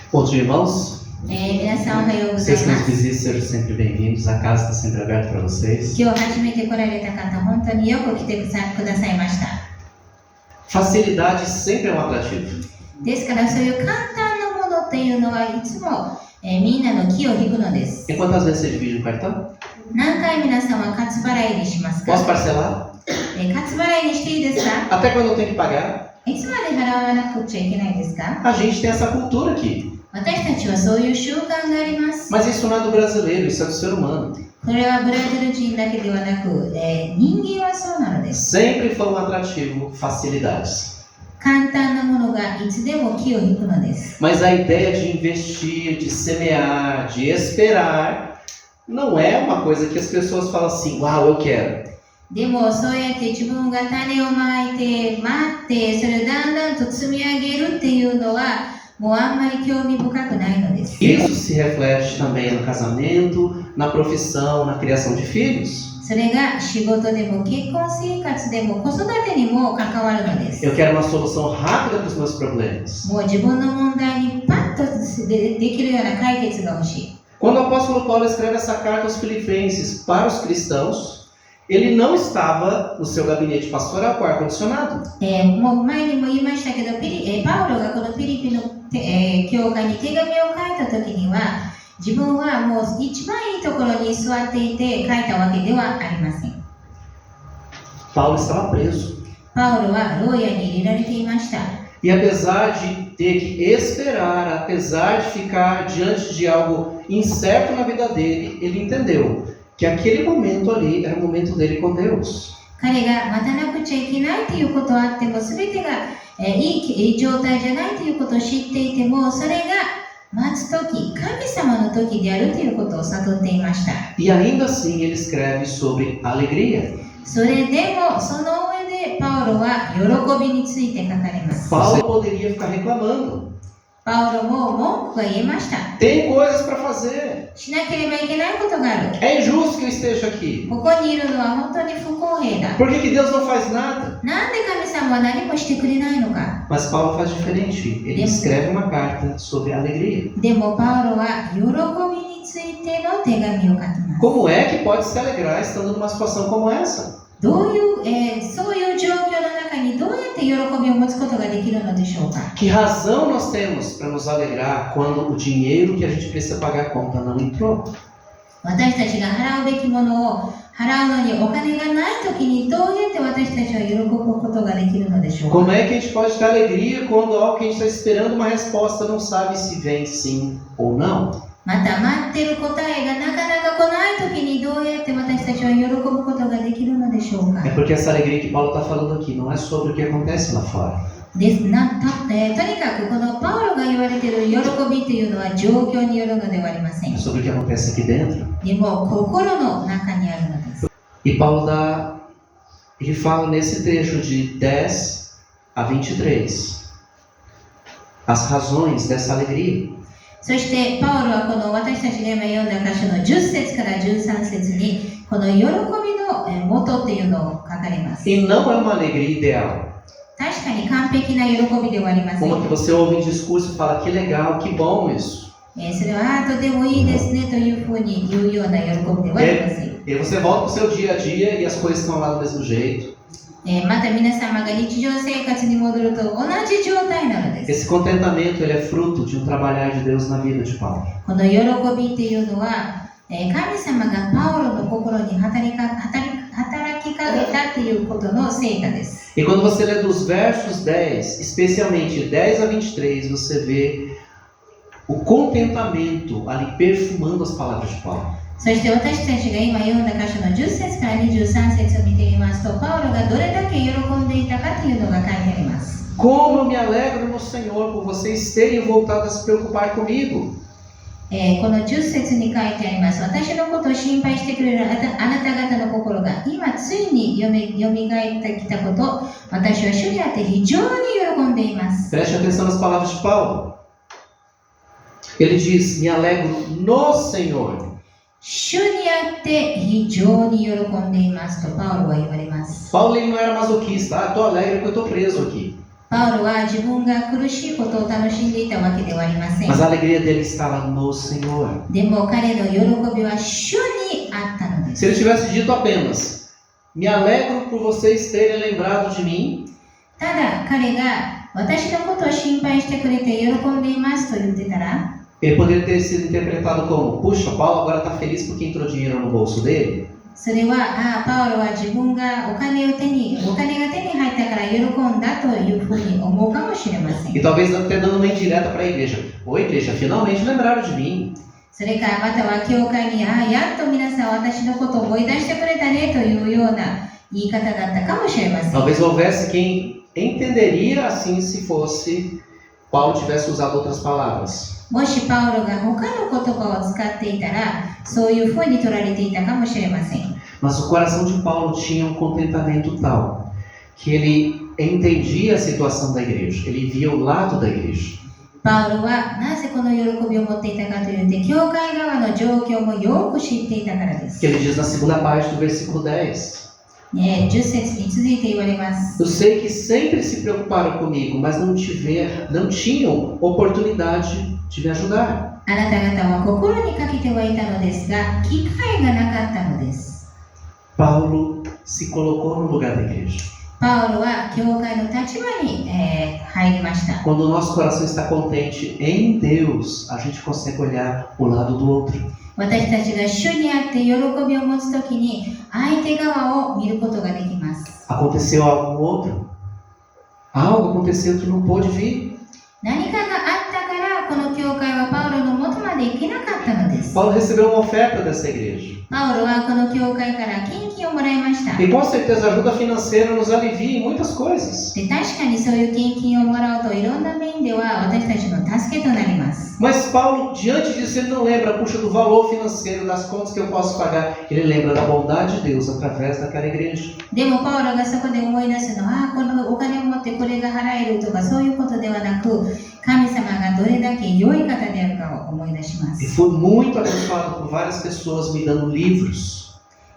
Bom dia, irmãos. 皆さんおはようござい Vocês que ま nos す。 visitam, sejam sempre bem-vindos. A casa está sempre aberta para vocês. 今日初めて来られた方、本当によく来てくださいました。 Facilidade sempre é um atrativo. ですからそういう簡単なものっていうのはいつも、みんなの気を引くのです。 E quantas vezes você divide um cartão? 何回皆さんはカツ払いにしますか？ Posso parcelar? カツ払いにしていいですか？ Até quando eu tenho que pagar? いつまで払わなくちゃいけないですか？ A gente tem essa cultura aqui. 私たちはそういう習慣があります。 Mas isso não é do brasileiro, isso é do ser humano. これはブラジル人だけではなく、人間はそうなのです。 Sempre foi um atrativo facilidades. 簡単なものがいつでも気を引くのです。 Mas a ideia de investir, de semear, de esperar, não é uma coisa que as pessoas falam assim, uau, eu quero. でもそうやって自分が種をまいて待ってそれをだんだんと積み上げるっていうのはもうあんまり興味深くないのです。 Isso se reflete também no casamento, na profissão, na criação de filhos. それが仕事でも結婚生活でも子育てにも関わるのです。 Eu quero uma solução rápida para os meus problemas. もう自分の問題にパッとできるような解決が欲しい。 Quando o apóstolo Paulo escreve essa carta aos Filipenses para os cristãos, ele não estava no seu gabinete pastoral com ar-condicionado. もう前にも言いましたけど、パウロがこのフィリピの、教会に手紙を書いた時には自分はもう一番いいところに座っていて書いたわけではありません。 Paulo estava preso. パウロは牢屋に入れられていました。 E apesar de ter que esperar, apesar de ficar diante de algo incerto na vida dele, ele entendeu que aquele momento ali era o momento dele com Deus. 彼が待たなくちゃいけないということはあっても全てが、いい状態じゃないということを知っていてもそれが待つ時、神様の時であるということを悟っていました。 E ainda assim ele escreve sobre alegria. それでもその上でパウロは喜びについて書かれます。 Paulo poderia ficar reclamando. パウロも文句が言えました。 Tem coisas para fazer. しなければいけないことがある。 É injusto que eu esteja aqui. ここにいるのは本当に不公平だ。 Por que que Deus não faz nada? なんで神様は何もしてくれないのか。 Mas Paulo faz diferente. Ele escreve uma carta sobre alegria. でもパウロは喜びについての手紙を書きます。 Como é que pode se alegrar estando numa situação como essa? どういう、そういう状況の中にどうやって喜びを持つことができるのでしょうか。 Que razão nós temos para nos alegrar quando o dinheiro que a gente precisa pagar a conta não entrou? 私たちが払うべきものを払うのにお金がないときにどうやって私たちは喜ぶことができるのでしょうか。 Como é que a gente pode ter alegria quando algo que a gente está esperando uma resposta não sabe se vem sim ou não? また待っている答えがなかなか来ないときにどうやって私たちは喜ぶことができるのでしょうか。 É porque essa alegria que Paulo está falando aqui não é sobre o que acontece lá fora. とにかくこのパウロが言われている喜びというのは状況によるのではありません。 É sobre o que acontece aqui dentro. でも心の中にあるのです。 E Paulo ele fala nesse trecho de 10 a 23 as razões dessa alegria. そしてパウロはこの私たちが今読んだ箇所の10節から13節にこの喜びの元っていうのを書かれます。 E não é uma alegria ideal. 確かに完璧な喜びではありません。 Uma que você ouve em discurso e fala que legal, que bom isso. それはとてもいいですねというふうに言うような喜びではありません。 E aí você volta para o seu dia a dia e as coisas estão lá do mesmo jeito. また皆様が日常生活に戻ると同じ状態なのです。 Esse contentamento ele é fruto de um trabalhar de Deus na vida de Paulo. この喜びっていうのは神様がパウロの心に働きかけたっていうことの成果です。 E quando você lê dos versos 10, especialmente 10 a 23, você vê o contentamento ali perfumando as palavras de Paulo. そして私たちが今読んだ箇所の10節から23節を見てみますと、パウロがどれだけ喜んでいたかというのが書いてあります。 Como eu me alegro no Senhor por vocês terem voltado a se preocupar comigo. この10節に書いてあります。私のことを心配してくれるあなた方の心が今ついによみがえってきたこと、私は主にあって非常に喜んでいます。 Preste atenção nas palavras de Paulo. Ele diz, me alegro no Senhor. 主にあって非常に喜んでいますとパウロは言われます。 Paulo ele não era masoquista. Estou alegre porque eu estou preso aqui. パウロは自分が苦しいことを楽しんでいたわけではありません。 Mas a alegria dele estava no Senhor. でも彼の喜びは主にあったのです。 Se ele tivesse dito apenas, me alegro por vocês terem lembrado de mim, ただ彼が私のことを心配してくれて喜んでいますと言ってたら、 ele poderia ter sido interpretado como, puxa, Paulo agora está feliz porque entrou dinheiro no bolso dele. それはパウロは自分がお金が手に入ったから喜んだというふうに思うかもしれません。 E talvez até dando uma indireta para a igreja. Oi, igreja, finalmente lembraram de mim. それかまたは教会にやっと皆さん私のことを思い出してくれたねというような言い方だったかもしれません。 Talvez houvesse quem entenderia assim se fosse Paulo tivesse usado outras palavras. もしパウロが他の言葉を使っていたらそういうふうに取られていたかもしれません。 Mas o coração de Paulo tinha um contentamento tal que ele entendia a situação da igreja, ele via o lado da igreja. パウロはなぜこの喜びを持っていたかというと、教会側の状況もよく知っていたからです。 Que ele diz na segunda parte do versículo 10. 10節に続いて言われます。 Eu sei que sempre se preocuparam comigo, mas não tinham oportunidade de me ajudar. あなた方は心にかけてはいたのですが、機会がなかったのです。 Paulo se colocou no lugar da igreja. パウロは教会の立場に、入りました。 Quando o nosso coração está contente em Deus, a gente consegue olhar o lado do outro. 私たちが主にあって喜びを持つときに相手側を見ることができます。 Aconteceu algo no outro. Algo aconteceu que não pôde vir. 何かがあったからこの教会はパウロの元まで行けなかったのです。 Paulo recebeu uma oferta dessa igreja. パウロはこの教会から献金をもらいました。 E com certeza a ajuda financeira nos alivia em muitas coisas. で、確かにそういう献金をもらうといろんな面では私たちの助けとなります。 Mas Paulo, diante disso, ele não lembra, puxa, do valor financeiro, das contas que eu posso pagar. Ele lembra da bondade de Deus através daquela igreja. でもパウロがそこで思い出すのは、このお金を持ってこれが払えるとかそういうことではなく、神様がどれだけ良い方であるかを思い出しま E す。 fui muito abençoado por várias pessoas me dando livros.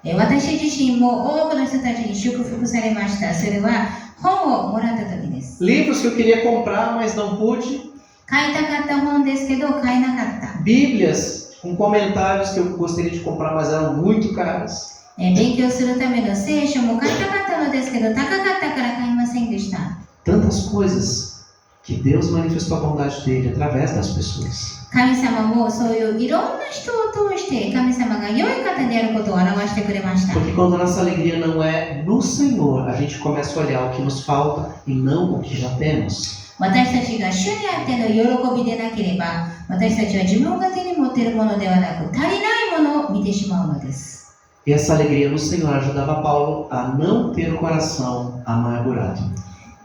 私自身も多くの人たちに祝福されました。それは本をもらった時です。 Livros que eu queria comprar, mas não pude. 買いたかった本ですけど買えなかった。 Bíblias com comentários que eu gostaria de comprar, mas eram muito caras. 勉強するための聖書も買いたかったのですけど高かったから買いませんでした。 Tantas coisas que Deus manifestou a bondade dele através das pessoas. 神様もそういういろんな人を通して神様が良い方であることを表してくれました。 Porque quando a nossa alegria não é no Senhor, a gente começa a olhar o que nos falta e não o que já temos. 私たちが主にあっての喜びでなければ、私たちは自分が手に持っているものではなく、足りないものを見てしまうのです。 E essa alegria no Senhor ajudava Paulo a não ter o coração amargurado.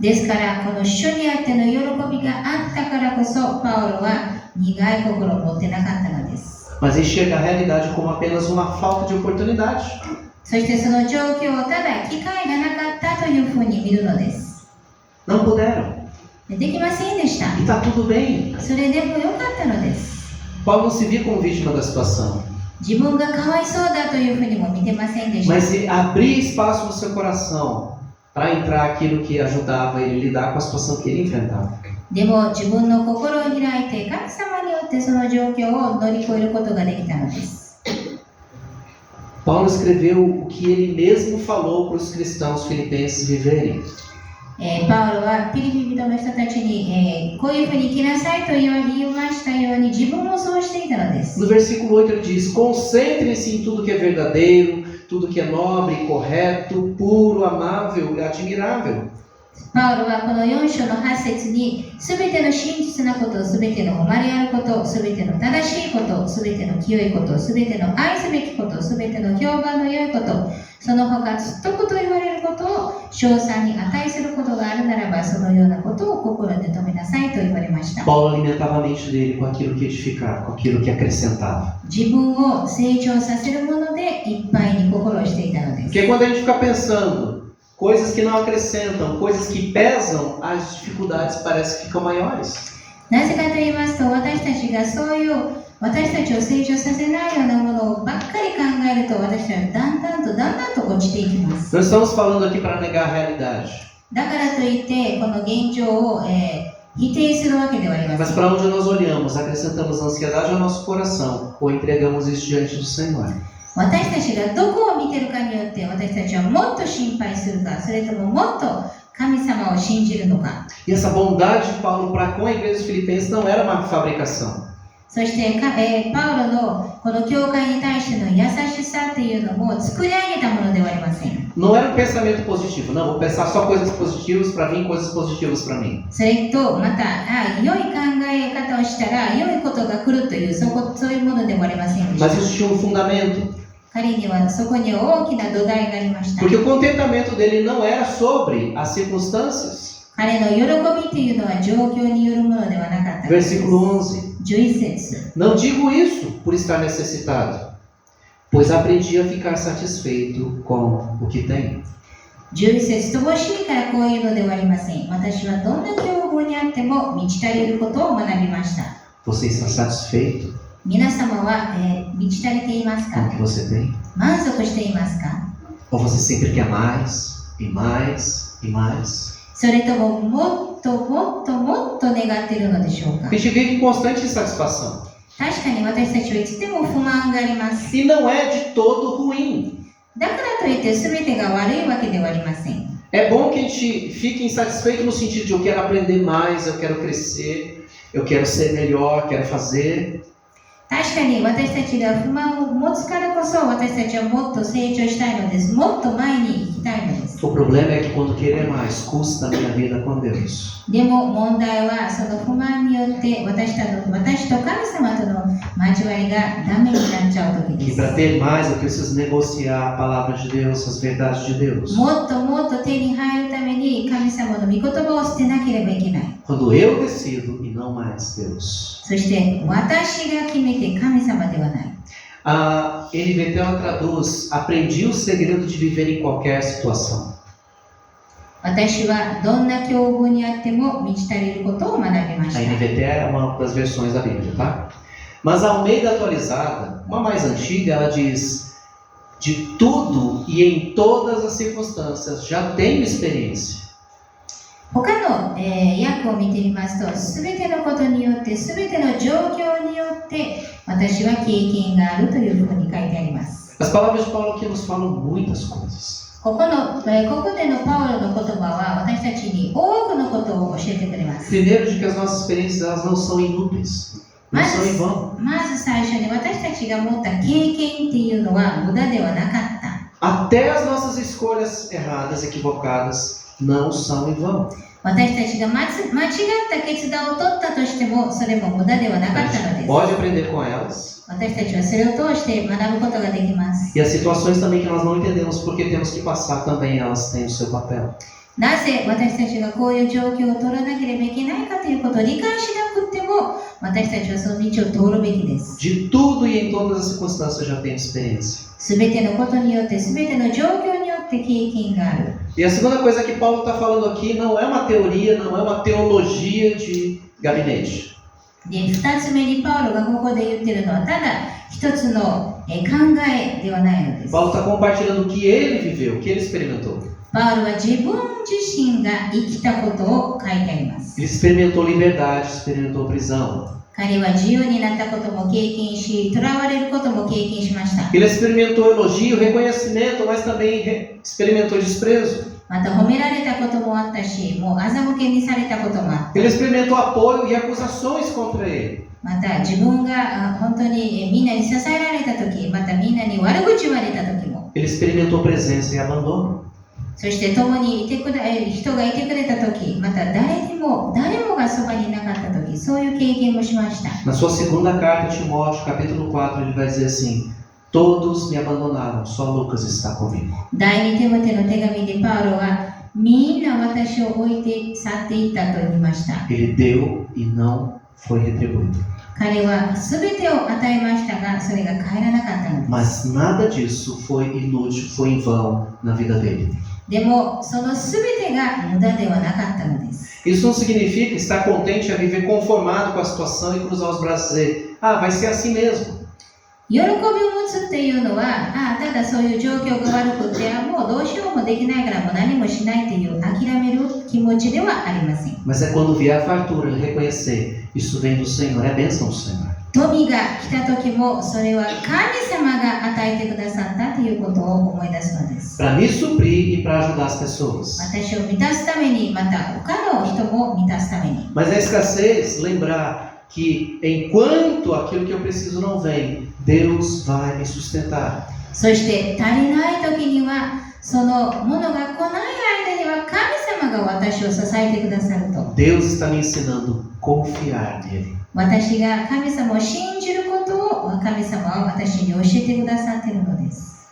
ですから、この主にあっての喜びがあったからこそ、パウロは苦い心を持ってなかったのです。 Mas enxerga a realidade como apenas uma falta de oportunidade. そしてその状況をただ機会がなかったというふうに見るのです。 Não puderam. できませんでした。 E está tudo bem. それでも良かったのです。 Paulo não se via como vítima da situação. 自分がかわいそうだというふうにも見てませんでした。 Mas se abrir espaço no seu coração para entrar aquilo que ajudava ele a lidar com a situação que ele enfrentava. でも自分の心を開いて神様によってその状況を乗り越えることができたのです。 Paulo escreveu o que ele mesmo falou para os cristãos filipenses viverem. パウロはピリピ人の人たちに、こういうふうに生きなさいと言いましたように自分もそうしていたのです。 No versículo 8 ele diz: concentrem-se em tudo que é verdadeiro, tudo que é nobre, correto, puro, amável e admirável. パウロはこの4章の8節に、すべての真実なこと、すべての誉れあること、すべての正しいこと、すべての清いこと、すべての愛すべきこと、すべての評判の良いこと、その他ずっとこと言われることを称賛に値することがあるならば、そのようなことを心で留めなさいと言われました。 Paulo alimentava a mente dele com aquilo que edificava, com aquilo que acrescentava. 自分を成長させるものでいっぱいに心をしていたのです。 Porque quando a gente fica pensando coisas que não acrescentam, coisas que pesam, as dificuldades parecem que ficam maiores. なぜかと言いますと、私たちがそういう私たちを成長させないようなものばっかり考えると、私たちはだんだんと落ちていきます。 Nós estamos falando aqui para negar a realidade. だからといってこの現状を、否定するわけではありま Mas せん。 para onde nós olhamos, acrescentamos ansiedade ao nosso coração ou entregamos isso diante do Senhor. 私たちがどこを見てるかによって私たちはもっと心配するか、それとももっと神様を信じるのか。 E essa bondade de Paulo para com a igreja dos Filipenses não era uma fabricação. そしてパウロのこの教会に対しての優しさというのも作り上げたものではありません。 Não era um pensamento positivo. Não, vou pensar só coisas positivas para vir coisas positivas para mim. それとまた良い考え方をしたら良いことが来るというそういうものでもありませんでし Mas た。 isso tinha um fundamento. 彼にはそこに大きな土台がありました。 Porque o contentamento dele não era sobre as circunstâncias. 彼の喜びというのは状況によるものではなかった。 Versículo 11. 11節。 Não digo isso por estar necessitado, pois aprendi a ficar satisfeito com o que tenho. 11節乏しいからこういうのではありません。私はどんな境遇にあっても満ち足りることを学びました。 Você está satisfeito 皆様は、満ち足りています com o か？ que você tem? 満足していますか？ Ou você sempre quer mais, e mais, e mais? それとももっともっともっと願っているのでしょうか？ A gente vive em constante insatisfação. 確かに私たちはいつでも不満があります。 E não é de todo ruim. だからといって全てが悪いわけではありません。 É bom que a gente fique insatisfeito no sentido de eu quero aprender mais, eu quero crescer, eu quero ser melhor, quero fazer. 確かに私たちが不満を持つからこそ私たちはもっと成長したいのです。もっと前に行きたいのです。 O problema é que quando querer mais custa a minha vida com Deus. でも問題はその不満によって私と神様との交わりがダメになっちゃう時 Que です。 para ter mais eu preciso negociar a palavra de Deus, as verdades de Deus. もっともっと手に入るために神様の御言葉を捨てなければいけない。 Quando eu decido e não mais Deus. そして私が決めて神様ではない。 A NVT ela traduz: aprendi o segredo de viver em qualquer situação. 私はどんな境遇にあっても満ち足りることを学びま A した。 NVT é uma das versões da Bíblia, tá? Mas a Almeida atualizada, uma mais antiga, ela diz: de tudo e em todas as circunstâncias já tenho experiência. 他の、訳を見てみますと、すべてのことによって、すべての状況によって私は経験があるというふうに書いてあります。 As palavras de Paulo aqui nos falam muitas coisas. ここでのパウロの言葉は私たちに多くのことを教えてくれます。 Primeiro, de que as nossas experiências elas não são inúteis, não são em vão. まず最初に私たちが持った経験っていうのは無駄ではなかった。 Até as nossas escolhas erradas, equivocadas, não são em vão. 私たちが間違った決断を取ったとしてもそれも無駄ではなかったの A で gente す。 pode aprender com elas. 私たちはそれを通して学ぶことができます。 E as situações também que nós não entendemos porque temos que passar também, elas têm o seu papel. なぜ私たちがこういう状況を取らなければいけないかということを理解しなくても私たちはその道を通るべきです。 De tudo e em todas as circunstâncias eu já tenho experiência. すべてのことによって、すべての状況によって経験がある。 E a segunda coisa que Paulo está falando aqui não é uma teoria, não é uma teologia de gabinete. で、2つ目にパウロがここで言っているのはただ一つの考えではないのです。 Paulo está compartilhando o que ele viveu, o que ele experimentou. パウロは自分自身が生きたことを書いてあります。 Ele experimentou liberdade, experimentou prisão. 彼は自由になったことも経験し、囚われることも経験しました。 Ele experimentou elogio, reconhecimento, mas também experimentou desprezo. また褒められたこともあったし、もう欺けにされたこともあった。 Ele experimentou apoio e acusações contra ele. また自分が本当にみんなに支えられたとき、またみんなに悪口言われたときも、 Ele experimentou presença e abandono. そして共に人がいてくれたとき、また誰もがそばにいなかったとき、そういう経験もしました。 Na sua segunda carta a Timóteo, capítulo 4, ele vai dizer assim: todos me abandonaram, só Lucas está comigo. 第二テモテの手紙でパウロは、みんな私を置いて去っていったと言いました。 Ele deu e não foi retribuído. 彼は全てを与えましたが、それが帰らなかったのです。 Mas nada disso foi inútil, foi em vão na vida dele. でも、その全てが無駄ではなかったのです。 Isso não significa estar contente a viver conformado com a situação e cruzar os braços e dizer: ah, vai ser assim mesmo. 喜びを持つっていうのは、ただそういう状況が悪くて、もうどうしようもできないからもう何もしないっていう諦める気持ちではありません。Mas é quando vier a fartura, ele reconhecer, isso vem do Senhor, é a bênção do Senhor. 富が来た時も、それは神様が与えてくださったということを思い出すのです。Para me suprir e para ajudar as pessoas. 私を満たすために、また他の人も満たすために。Mas a escassez, lembrar que enquanto aquilo que eu preciso não vem, Deus vai me sustentar. そして足りない時には、そのものが来ない間には神様が私を支えてくださると。Deus está me ensinando a confiar nele. 私が神様を信じることを神様は私に教えてくださっているのです。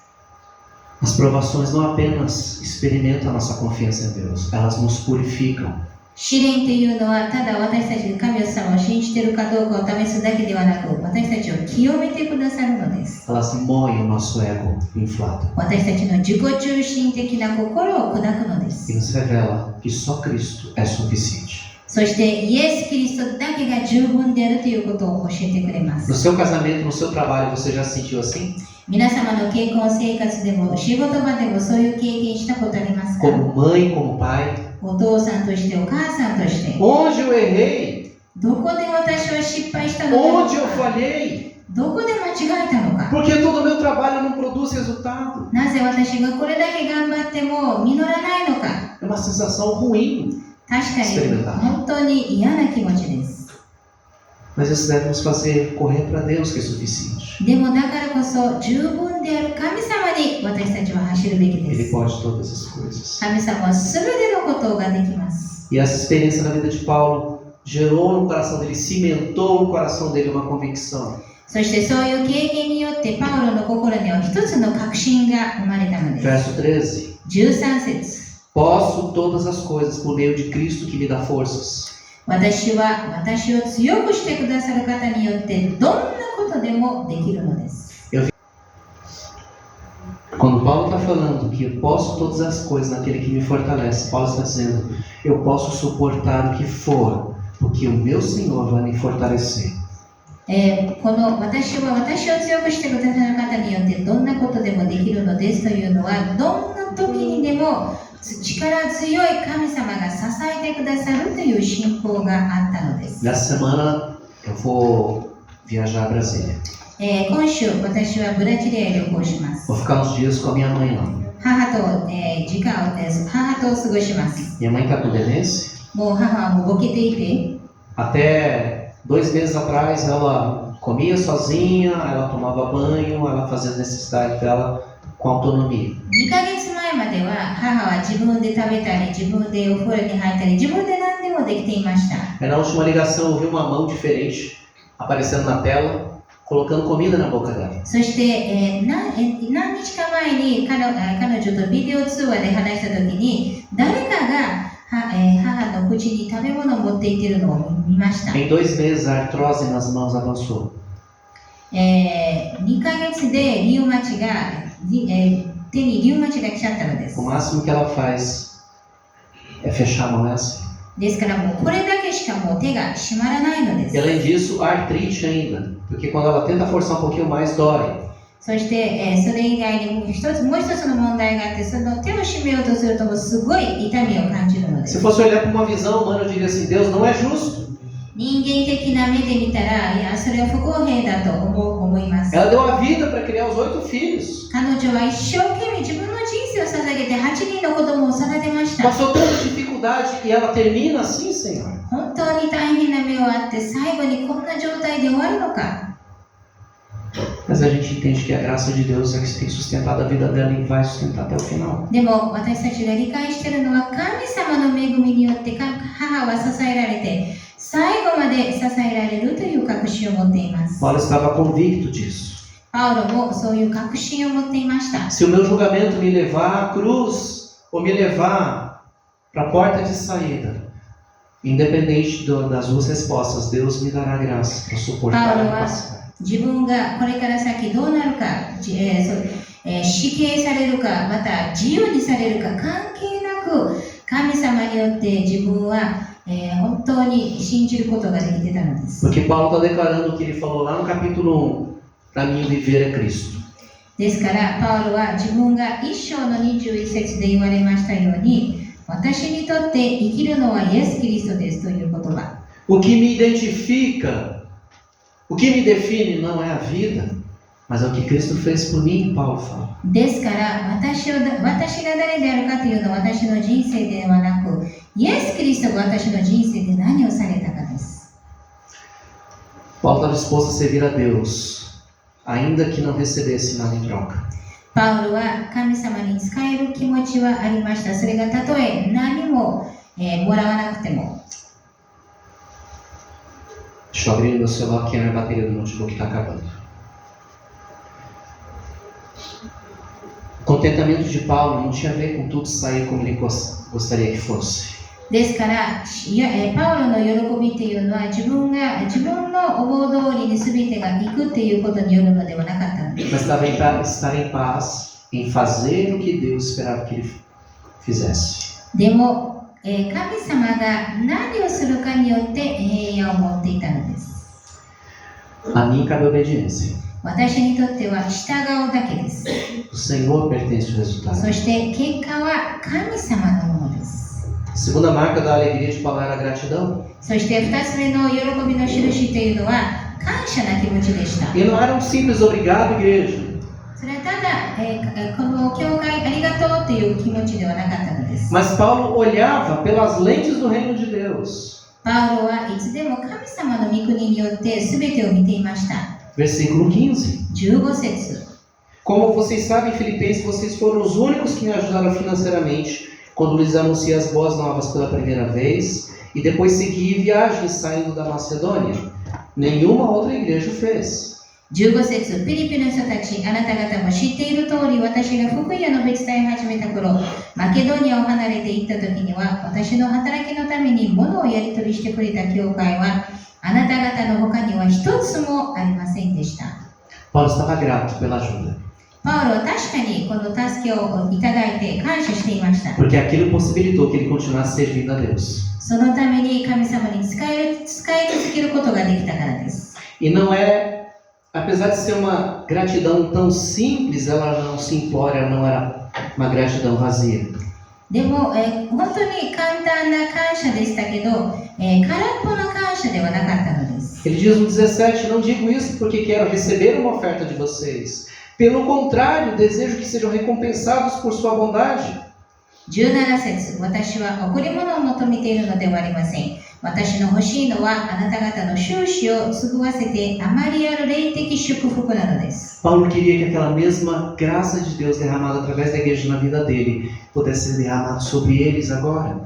As provações não apenas experimentam a nossa confiança em Deus, elas nos purificam. 試練というのはただ私たちが神様を信じているかどうかを試すだけではなく、私たちを清めてくださるのです。Elas moem o nosso ego inflado. 私たちの自己中心的な心を砕くので E す。 nos revela que só Cristo é suficiente. そしてイエス・キリストだけが十分であるということを教えてくれま No す。 seu casamento, no seu trabalho, você já se sentiu assim? 皆様の結婚生活でも仕事場でもそういう経験したことありますか？ Como mãe, como pai? お父さんとしてお母さんとして Onde eu errei? どこで私は失敗したのだろう Onde eu か？ falhei? どこで間違えたのか？ Porque todo o meu trabalho não produz resultado. なぜ私がこれだけ頑張っても実らないのか？ É uma sensação ruim. 確かに本当に嫌な気持ちです。 Mas isso deve nos fazer correr para Deus, que é suficiente. でもだからこそ十分である神様に私たちは走るべきで Ele す。 pode todas as coisas. 神様は全てのことができます。 E essa experiência na vida de Paulo gerou no coração dele, cimentou no coração dele uma convicção. そしてそういう経験によってパウロの心には一つの確信が生まれたのです。 Verso 13. 13節。 Posso todas as coisas por meio de Cristo que me dá forças. 私は私を強くしてくださる方によってどんなことでもできるのです。 Quando Paulo está falando que eu posso todas as coisas naquele que me fortalece, Paulo está dizendo, eu posso suportar o que for, porque o meu Senhor vai me fortalecer. この私は私を強くしてくださる方によってどんなことでもできるのですというのは、どんな時にでも力強い神様が支えてくださるという信仰があったのです。 Nessa semana eu vou viajar a Brasília. 今週私はブラジルへ旅行します。 Vou ficar uns dias com a minha mãe lá. 母と、母と過ごします。 Minha mãe está com demência. もう母はもうボケていて、 Até 2 meses atrás ela comia sozinha, ela tomava banho, ela fazia as necessidades dela com autonomia. 2ヶ月前までは母は自分で食べたり、自分でお風呂に入ったり、自分で何でもできていました。 Aí na última ligação eu vi uma mão diferente aparecendo na tela, colocando comida na boca dela. そして、何日か前に彼女とビデオ通話で話したときに、誰かが母の口に食べ物を持っていっているのを見ました。 Em 2 meses a artrose nas mãos avançou. 2ヶ月でリウマチが、手にリウマチが来ちゃったのです。 O máximo que ela faz é fechar a mão, é assim. ですからもうこれだけしかもう手が締まらないので E す。 além disso, a artrite ainda, porque quando ela tenta forçar um pouquinho mais, dói. そして、それ以外にもう一つの問題があって、その手を締めようとするともうすごい痛みを感じるので Se す。 fosse olhar para uma visão humana, eu diria assim, Deus não é justo. 人間的な目で見たら、いや、それは不公平だと思います。 Ela deu a vida para criar os 8 filhos. 彼女は一生懸命自分の人生を捧げて8人の子供を育てました。 Passou tanta dificuldade e ela termina assim, Senhor. 本当に大変な目をあって、最後にこんな状態で終わるのか。 Mas a gente entende que a graça de Deus é que tem sustentado a vida dela e vai sustentar até o final. でも私たちが理解しているのは、神様の恵みによって母は支えられて、最後まで支えられるという確信を持っています。 Paulo estava convicto disso. パウロもそういう確信を持っていました。 Se o meu julgamento me levar à cruz ou me levar para a porta de saída, independente das 2 respostas, Deus me dará graça para suportar e passar. 自分がこれから先どうなるか、死刑されるか、また自由にされるか関係なく、神様によって自分は、本当に信じることができてたのです。 Porque Paulo está declarando o que ele falou lá no capítulo Para mim, o viver é Cristo. ですから、パウロは自分が一章の21節で言われましたように、私にとって生きるのはイエス・キリストですという言葉。O que me identifica, o que me define não é a vida, mas é o que Cristo fez por mim, Paulo fala. ですから、私が誰であるかというのは私の人生ではなく、イエス・キリストが私の人生で何をされたかです。Paulo estava disposto a servir a Deus, ainda que não recebesse nada em troca. パウロは神様に仕える気持ちはありました。それがたとえ何も、もらわなくても。Deixa eu abrir meu celular que a minha bateria do notebook está acabando. O contentamento de Paulo não tinha a ver com tudo sair como ele gostaria que fosse. ですから、パウロの喜びっていうのは自分の思う通りに全てが行くっていうことによるのではなかったのです。Mas estava estar em paz em fazer o que Deus esperava que ele fizesse. でも、神様が何をするかによって平安を持っていたのです。A mim cabe obediência. 私にとっては従うだけです。O Senhor pertence ao resultado. そして結果は神様のものです。A segunda marca da alegria de Paulo era a gratidão. そして2つ目の喜びの印というのは感謝な気持ちでした。E não era um simples obrigado, igreja. それはただ、この教会ありがとうという気持ちではなかったのです。 Mas Paulo olhava pelas lentes do reino de Deus. パウロはいつでも神様の御国によって全てを見ていました。Versículo 15. 15節。 Como vocês sabem, Filipenses, vocês foram os únicos que me ajudaram financeiramente quando lhes anunciei as boas novas pela primeira vez e depois segui viagem saindo da Macedônia. Nenhuma outra igreja fez. 15節、フィリピの人たち、あなた方も知っている通り、私が福音を述べ伝え始めた頃、マケドニアを離れて行った時には、私の働きのために物をやり取りしてくれた教会は、あなた方の他には一つもありませんでした。Paulo estava grato pela ajuda. パウロは確かにこの助けをいただいて感謝していました。 Porque aquilo possibilitou que ele continuasse servindo a Deus. そのために神様に使い続けることができたからです。 E não é, apesar de ser uma gratidão tão simples, ela não se implora, não era uma gratidão vazia. でも、本当に簡単な感謝でしたけど、空っぽの感謝ではなかったのです。 Ele diz no 17, não digo isso porque quero receber uma oferta de vocês. Pelo contrário, desejo que sejam recompensados por sua bondade. 17節、私は贈り物を求めているのではありません。私の欲しいのはあなた方の収支を継わせてあまりある霊的祝福なのです。 Paulo queria que aquela mesma graça de Deus derramada através da igreja na vida dele pudesse ser derramada sobre eles agora.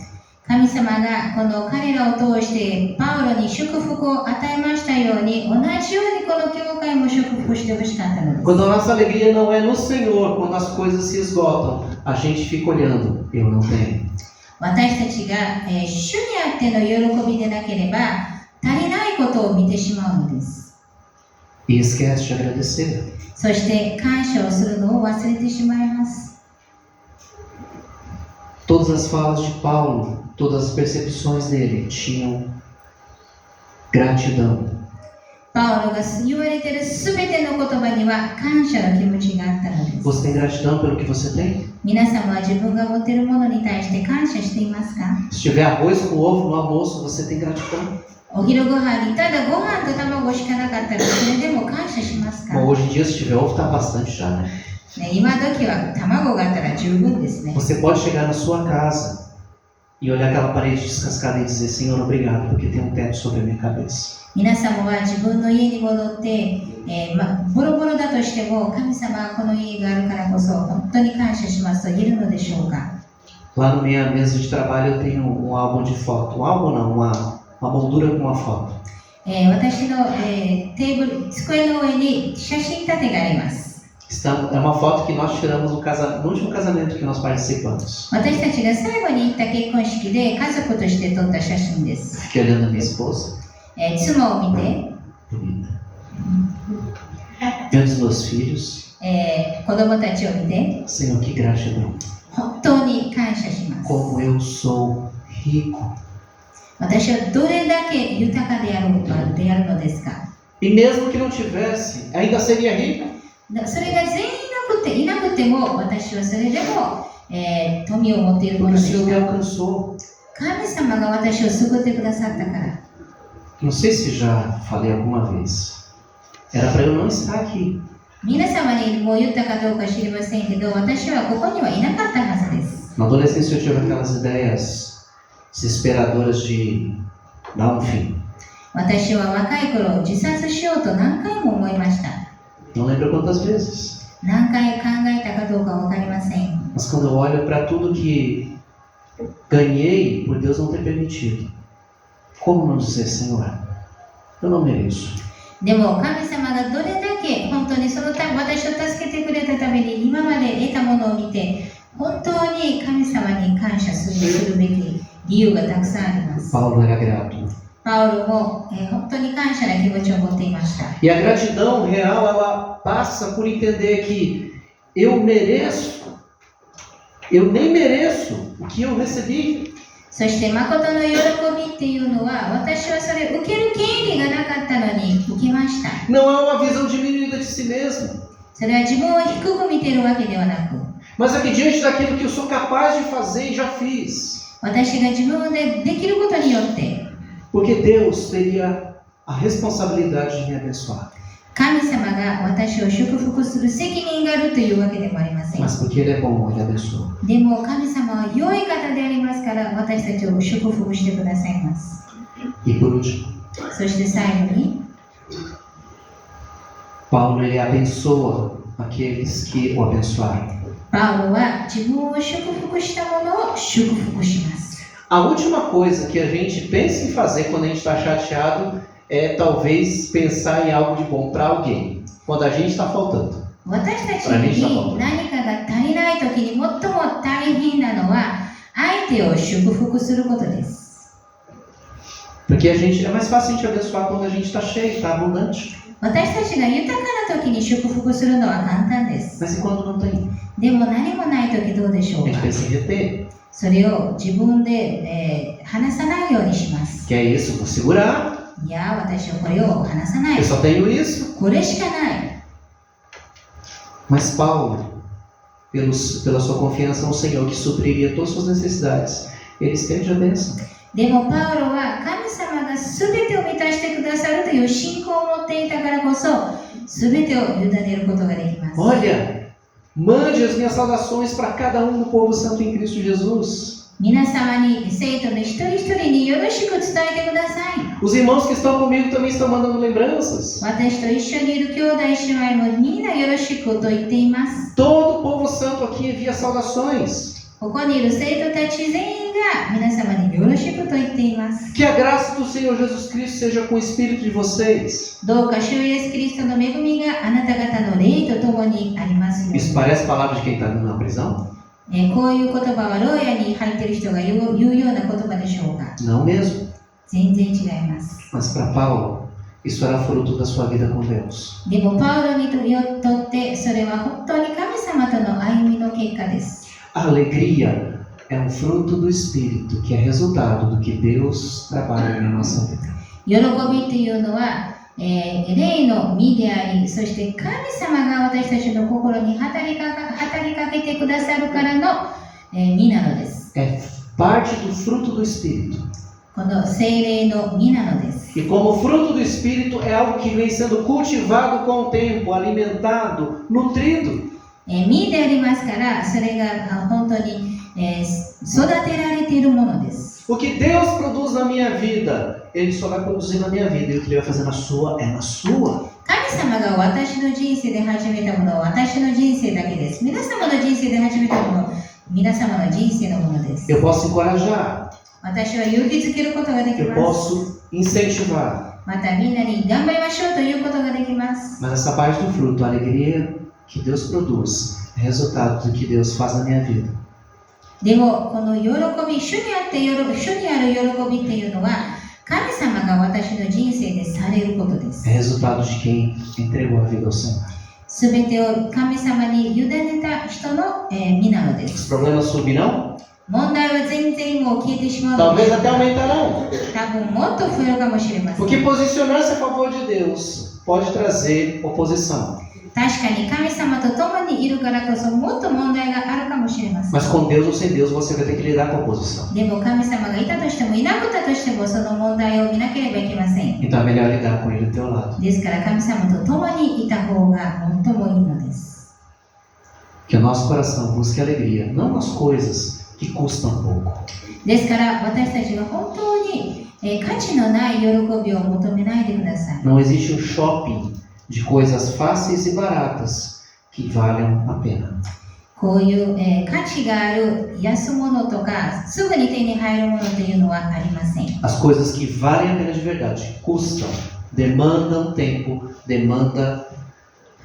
神様がこの彼らを通してパウロに祝福を与えましたように、同じようにこの教会も祝福してほしかったのです。 Quando a nossa alegria não é no Senhor, quando as coisas se esgotam, a gente fica olhando, eu não tenho. 私たちが、主にあっての喜びでなければ足りないことを見てしまうのです。 E esquece de agradecer. そして感謝をするのを忘れてしまいます。 Todas as falas de Paulo, todas as percepções dele tinham gratidão. パウロが言われているすべての言葉には感謝の気持ちがあったのです。 Você tem gratidão pelo que você tem? 皆様は自分が持っているものに対して感謝していますか？ Se tiver arroz com ovo no almoço, você tem gratidão? お昼ご飯にただご飯と卵しかなかったらそれでも感謝しますか？ Bom, hoje em dia, se tiver ovo, tá bastante já, né? 今時は卵があったら十分ですね。 Você pode chegar na sua casa e olhar aquela parede descascada e dizer, Senhor, obrigado, porque tem um teto sobre a minha cabeça. 皆様は自分の家に戻って、ボロボロだとしても神様はこの家があるからこそ本当に感謝しますと言えるのでしょうか？ Lá na minha mesa de trabalho eu tenho um álbum de foto. Um álbum não, uma moldura com uma foto. 私の、テーブル、机の上に写真立てがあります。 É uma foto que nós tiramos no último casamento que nós participamos. 私たちが最後に行った結婚式で家族として撮った写真です。 Fiquei olhando a minha esposa. 妻を見て、 Bonita. Vendo os meus filhos. 子供たちを見て、 Senhor, que gratidão. 本当に感謝します。 Como eu sou rico. 私はどれだけ豊かであるのですか？ E mesmo que não tivesse, ainda seria rico. それが全員いなくても、私はそれでも、富を持っているも Porque の o でし Senhor me た。 alcançou. 神様が私を救ってくださったから。 Não sei se já falei alguma vez. Era para eu não estar aqui. 皆様にもう言ったかどうか知りませんけど、私はここにはいなかったはずです。 Na adolescência eu tive aquelas ideias desesperadoras de dar um fim. 私は若い頃、自殺しようと何回も思いました。 Não lembro quantas vezes. 何回考えたかどうかわかりません。 Mas quando eu olho para tudo que ganhei por Deus não ter permitido, como não dizer, Senhor, eu não mereço. でも神様がどれだけ本当にそのた私を助けてくれたために今まで得たものを見て本当に神様に感謝するべき理由がたくさんあります。 Paulo era grato. パウロも、本当に感謝な気持ちを持っていました。 E a gratidão real, ela passa por entender que eu nem mereço o que eu recebi. そして誠の喜びっていうのは私はそれ受ける権利がなかったのに受けました。 Não é uma visão diminuída de si mesmo, それは自分を低く見ているわけではなく、 mas é que diante daquilo que eu sou capaz de fazer e já fiz. 私が自分でできることによって Porque Deus teria a responsabilidade de me abençoar. 神様が私を祝福する責任があるというわけでもありません。 Mas porque Ele é bom, Ele abençoa. でも神様は良い方でありますから私たちを祝福してくださいます。 E por último, そして最後に Paulo ele abençoa aqueles que o abençoaram. パウロは自分を祝福したものを祝福します。 A última coisa que a gente pensa em fazer quando a gente está chateado é talvez pensar em algo de bom para alguém, quando a gente está faltando. 私たちに何かが足りない時に最も大変なのは相手を祝福することです。 Porque é mais fácil a gente abençoar quando a gente está cheio, está abundante. 私たちが豊かな時に祝福するのは簡単です。 Mas e quando não tem? でも何もない時どうでしょ A う gente か。 pensa em reter. それを自分で、話さないようにします。 Que é isso, vou segurar. いや、私はこれを話さな Eu い。 só tenho isso. これしかない。 Mas Paulo, pela sua confiança no Senhor que supriria todas as suas necessidades, ele estende a bênção. でもパウロは神様が全てを満たしてくださるという信仰を持っていたからこそ全てを委ねることができます。 Olha, mande as minhas saudações para cada um do povo santo em Cristo Jesus. 皆様に生徒の一人一人によろしく伝えてください。 Os irmãos que estão comigo também estão mandando lembranças. 私と一緒にいる兄弟姉妹もみんなよろしくと言っています。 Todo o povo santo aqui envia saudações. ここにいる生徒たち全員が皆様によろしくと言っています。 Que a graça do Senhor Jesus Cristo seja com o espírito de vocês. どうか主イエスキリストの恵みがあなた方の霊とともにありますように。 Isso parece palavra de quem está na prisão? こういう言葉は牢屋に入っている人が言うような言葉でしょうか。 Não mesmo. 全然違います。 Mas para Paulo, isso era fruto da sua vida com Deus. でもパウロにとってそれは本当に神様との歩みの結果です。 A alegria é um fruto do Espírito, que é resultado do que Deus trabalha na nossa vida. 喜びというのは、霊の実であり、そして神様が私たちの心に働きかけてくださるからの、実なのです。 É parte do fruto do Espírito. この聖霊の実なのです。 E como fruto do Espírito é algo que vem sendo cultivado com o tempo, alimentado, nutrido. 実でありますから、それが本当に、育てられているものです。 O que Deus produz na minha vida, Ele só vai produzir na minha vida. E o que Ele vai fazer na sua, é na sua. 神様が私の人生で始めたものは私の人生だけです。皆様の人生で始めたものは皆様の人生のものです。 Eu posso encorajar. 私は勇気づけることができ Eu ます。 posso incentivar. またみんなに頑張りましょうということができます。 Mas essa parte do fruto, a alegria que Deus produz, é resultado do que Deus faz na minha vida. でもこの喜び、主にある喜びっていうのは神様が私の人生でされることです。 É resultado de quem entregou a vida ao Senhor. すべてを神様に委ねた人の、実なので Os す。 problemas subirão? 問題は全然もう消えてしまうの Talvez でしょう até aumentarão. 多分もっと増えるかもしれません。 Porque posicionar-se a favor de Deus pode trazer oposição. 確かに神様と共にいるからこそもっと問題があるかもしれません。 Mas com Deus ou sem Deus, você vai ter que lidar com a oposição. でも神様がいたとしてもいなかったとしてもその問題を見なければいけません。 Então é melhor lidar com ele do teu lado. ですから神様と共にいた方が最もいいのです。 Que o nosso coração busque alegria, não nas coisas que custam pouco. ですから私たちが本当に価値のない喜びを求めないでください。 Não existe um shopping de coisas fáceis e baratas que valham a pena. こういう、価値がある安物とかすぐに手に入るものというのはありません。 As coisas que valem a pena de verdade custam, demandam tempo, demanda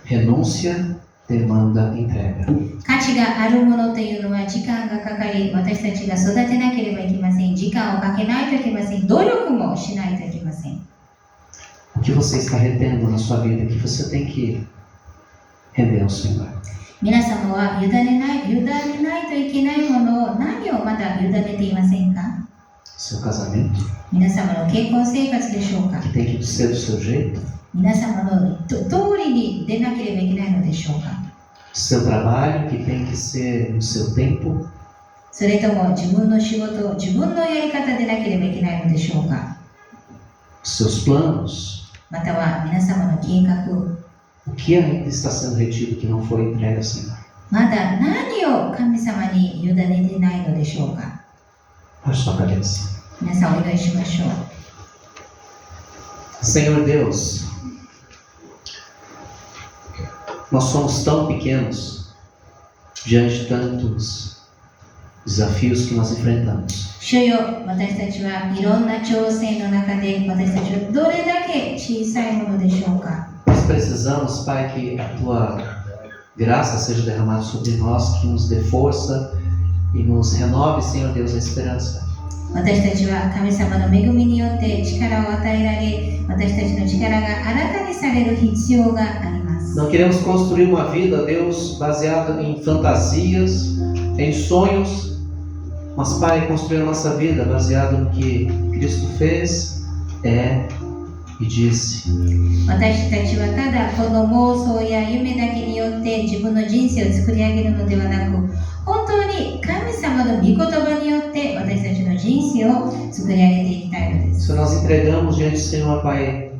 renúncia, demanda entrega. 価値があるものというのは時間がかかり、私たちが育てなければいけません。時間をかけないといけません。努力もしないといけません。 O que você está retendo na sua vida que você tem que render ao Senhor? 皆様は委ねないといけないものを何をまだ委ねていませんか？ Seu casamento, 皆様の結婚生活でしょうか？ que tem que ser do seu jeito. 皆様の通りに出なければいけないのでしょうか？ Seu trabalho, que tem que ser no seu tempo. それとも自分の仕事を自分のやり方でなければいけないのでしょうか？ Seus planos. または皆様の計画、 O que ainda está sendo retido que não foi entregue ao Senhor? まだ何を神様に委ねてないのでしょうか？ Baixe sua cabeça. 皆さんお祈りしましょう。 Senhor Deus, nós somos tão pequenos diante de tantos desafios que nós enfrentamos. 主よ、私たちはいろんな挑戦の中で私たちはどれだけ小さいものでしょうか？ Nós precisamos, Pai, que a Tua graça seja derramada sobre nós, que nos dê força e nos renove, Senhor Deus, a esperança. 私たちは神様の恵みによって力を与えられ、私たちの力が新たにされる必要があります。 Não queremos construir uma vida, Deus, baseada em fantasias, em sonhos, mas, Pai, construir a nossa vida baseada no que Cristo fez, é e disse. 私たちはただこの妄想や夢だけによって自分の人生を作り上げるのではなく、本当に神様の御言葉によって私たちの人生を作り上げていきたいのです。 Se nós entregamos diante do Senhor, Pai,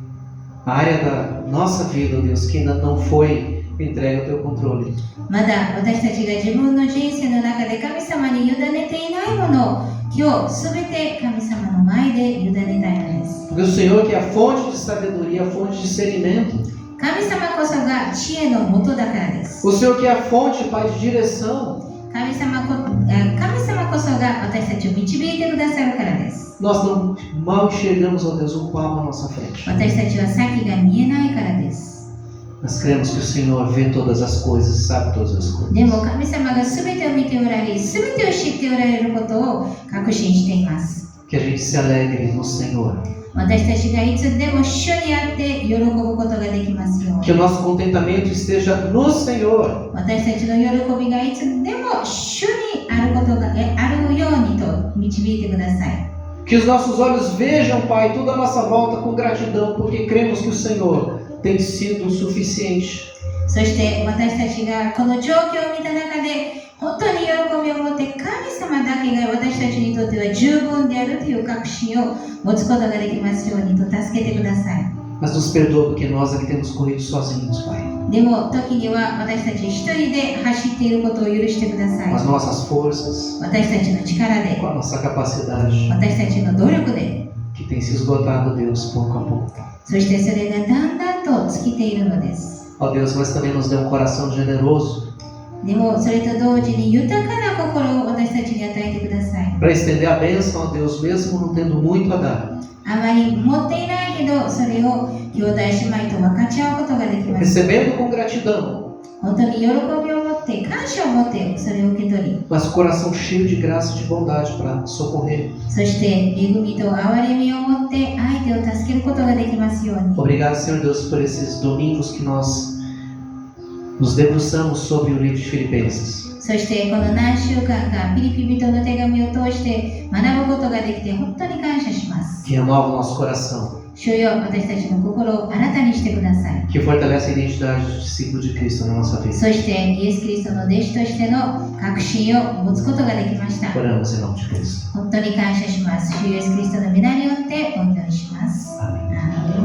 a área da nossa vida, Deus, que ainda não foi entregue ao Teu controle. まだ私たちが自分の人生の中で神様に委ねていないものを今日すべて神様の前で委ねたいのです。 Porque o Senhor, que é a fonte de sabedoria, a fonte de discernimento. 神様こそが知恵の元だからです。 O Senhor, que é a fonte, Pai, de direção. 神様こそが私たちを導いてくださるからです。 Nós não mal enxergamos, ó Deus, um palmo à nossa frente. 私たちは先が見えないからです。 Nós cremos que o Senhor vê todas as coisas e sabe todas as coisas. でも神様が全てを見ておられ、全てを知っておられることを確信しています。 Que a gente se alegre no Senhor. 私たちがいつでも主にあって喜ぶことができますよう Que o に。 nosso contentamento esteja no Senhor. 私たちの喜びがいつでも主にあることがあるようにと導いてください。 Que os nossos olhos vejam, Pai, toda a nossa volta com gratidão, porque cremos que o Senhor tem sido o suficiente. そして私たちがこの状況を見た中で本当に喜びを持って神様だけが私たちにとっては十分であるという確信を持つことができますようにと助けてください。 Mas nos perdoa porque nós aqui temos corrido sozinhos, Pai. でも時には私たち一人で走っていることを許してください。 Com as nossas forças, 私たちの力で、 com a nossa capacidade, 私たちの努力で、 que tem se esgotado, Deus, pouco a pouco. そしてそれがだんだんと尽きているのです。 Ó Deus, mas também nos dê um coração generoso でもそれと同時に豊かな心を私たちに与えてください。 para estender a bênção, ó Deus, mesmo não tendo muito a dar. あまり持っていないけど、それを兄弟姉妹と分かち合うことができます。 Recebendo com gratidão, 本当に喜びを持って、感謝を持ってそれを受け取り、 mas o coração cheio de graça e de bondade para socorrer. そして恵みと憐れみを持って相手を助けることができますように。 Obrigado, Senhor Deus, por esses domingos que nós nos debruçamos sobre o livro de Filipenses. そしてこの何週間かピリピ人の手紙を通して学ぶことができて本当に感謝します。 Que renova o nosso coração. 主よ、私たちの心を新たにしてください。 Que fortalece a identidade de discípulo de Cristo na nossa vida. そしてイエス・キリストの弟子としての確信を持つことができました。 Oramos em nome de Cristo. 本当に感謝します。主イエス・キリストの皆によってお祈りします。Amém. アーメン。